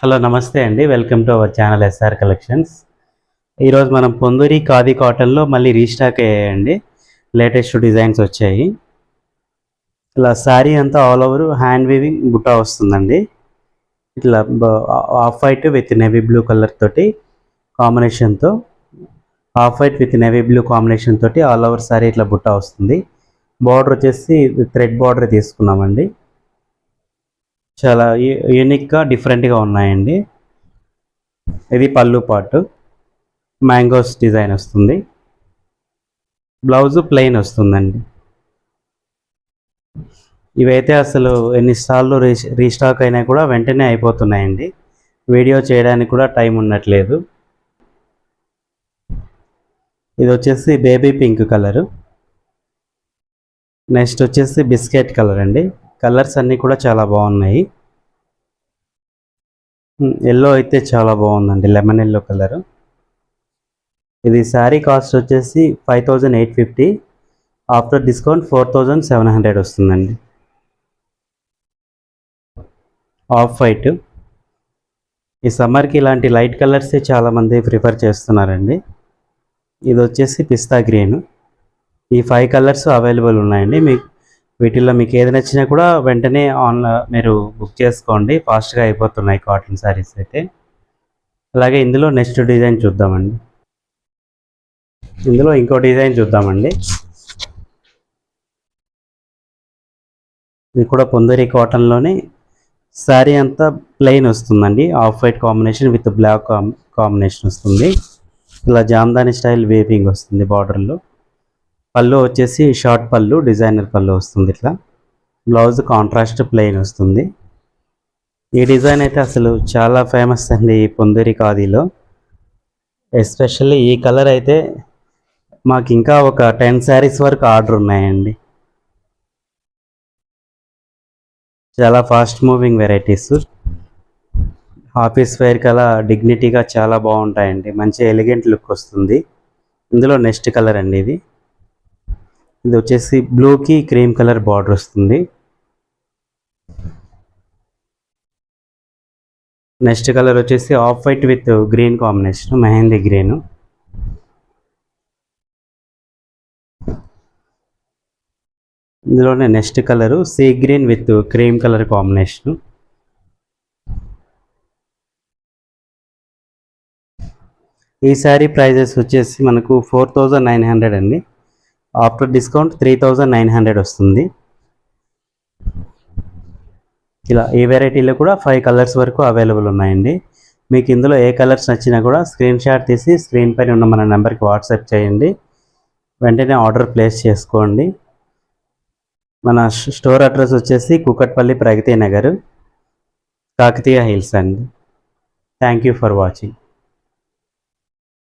Hello నమస్తే అండి. Welcome to our channel SR collections. ఈరోజు మనం పొందూరి ఖాదీ కాటన్లో మళ్ళీ రీస్టాక్ అయ్యాయండి. లేటెస్ట్ డిజైన్స్ వచ్చాయి. ఇలా శారీ అంతా all over hand weaving Butta వస్తుందండి. ఇట్లా of white with navy blue colour తోటి కాంబినేషన్తో, of white with navy blue combination తోటి ఆల్ ఓవర్ శారీ ఇట్లా బుట్టా వస్తుంది. బార్డర్ వచ్చేసి థ్రెడ్ బార్డర్ తీసుకున్నామండి. చాలా యూనిక్గా డిఫరెంట్గా ఉన్నాయండి. ఇది పళ్ళు పార్ట్, మ్యాంగోస్ డిజైన్ వస్తుంది. బ్లౌజ్ ప్లెయిన్ వస్తుందండి. ఇవైతే అసలు ఎన్నిసార్లు రీస్టాక్ అయినా కూడా వెంటనే అయిపోతున్నాయండి. వీడియో చేయడానికి కూడా టైం ఉండట్లేదు. ఇది వచ్చేసి బేబీ పింక్ కలరు. నెక్స్ట్ వచ్చేసి బిస్కెట్ కలర్ అండి. కలర్స్ అన్నీ కూడా చాలా బాగున్నాయి. ఎల్లో అయితే చాలా బాగుందండి, లెమన్ ఎల్లో కలరు. ఇది శారీ కాస్ట్ వచ్చేసి 5850, ఆఫ్టర్ డిస్కౌంట్ 4700 వస్తుందండి. ఆఫ్ వైట్, ఈ సమ్మర్కి ఇలాంటి లైట్ కలర్సే చాలామంది ప్రిఫర్ చేస్తున్నారండి. ఇది వచ్చేసి పిస్తా గ్రీన్. ఈ 5 కలర్స్ అవైలబుల్ ఉన్నాయండి. వీటిల్లో మీకు ఏది నచ్చినా కూడా వెంటనే మీరు బుక్ చేసుకోండి. ఫాస్ట్గా అయిపోతున్నాయి కాటన్ శారీస్ అయితే. అలాగే ఇందులో నెక్స్ట్ డిజైన్ చూద్దామండి. ఇందులో ఇంకో డిజైన్ చూద్దామండి. ఇది కూడా పొందూరి కాటన్లోనే శారీ అంతా ప్లెయిన్ వస్తుందండి. Off white combination with black combination వస్తుంది. ఇలా జామ్దాని స్టైల్ వేవింగ్ వస్తుంది బార్డర్లో. పళ్ళు వచ్చేసి షార్ట్ పళ్ళు, డిజైనర్ పళ్ళు వస్తుంది ఇట్లా. బ్లౌజ్ కాంట్రాస్ట్ ప్లెయిన్ వస్తుంది. ఈ డిజైన్ అయితే అసలు చాలా ఫేమస్ అండి ఈ పొందూరి ఖాదీలో. ఎస్పెషల్లీ ఈ కలర్ అయితే మాకు ఇంకా ఒక 10 శారీస్ వరకు ఆర్డర్ ఉన్నాయండి. చాలా fast moving varieties. Office wear కలా డిగ్నిటీగా చాలా బాగుంటాయండి. మంచి ఎలిగెంట్ లుక్ వస్తుంది. ఇందులో నెక్స్ట్ కలర్ అండి ఇది. ఇది వచ్చేసి బ్లూకి క్రీమ్ కలర్ బార్డర్ వస్తుంది. నెక్స్ట్ కలర్ వచ్చేసి off white with green combination, mehndi green. ఇందులోనే next colour sea green with cream colour combination. ఈ శారీ ప్రైజెస్ వచ్చేసి మనకు 4900 అండి. ఆఫ్టర్ డిస్కౌంట్ 3900 వస్తుంది. ఇలా ఈ వెరైటీలో కూడా 5 కలర్స్ వరకు అవైలబుల్ ఉన్నాయండి. మీకు ఇందులో ఏ కలర్స్ నచ్చినా కూడా స్క్రీన్ షాట్ తీసి స్క్రీన్ పైన ఉన్న మన నెంబర్కి వాట్సాప్ చేయండి. వెంటనే ఆర్డర్ ప్లేస్ చేసుకోండి. మన స్టోర్ అడ్రస్ వచ్చేసి కూకట్పల్లి, ప్రగతి నగర్, కాకతీయ హిల్స్ అండి. Thank you for watching.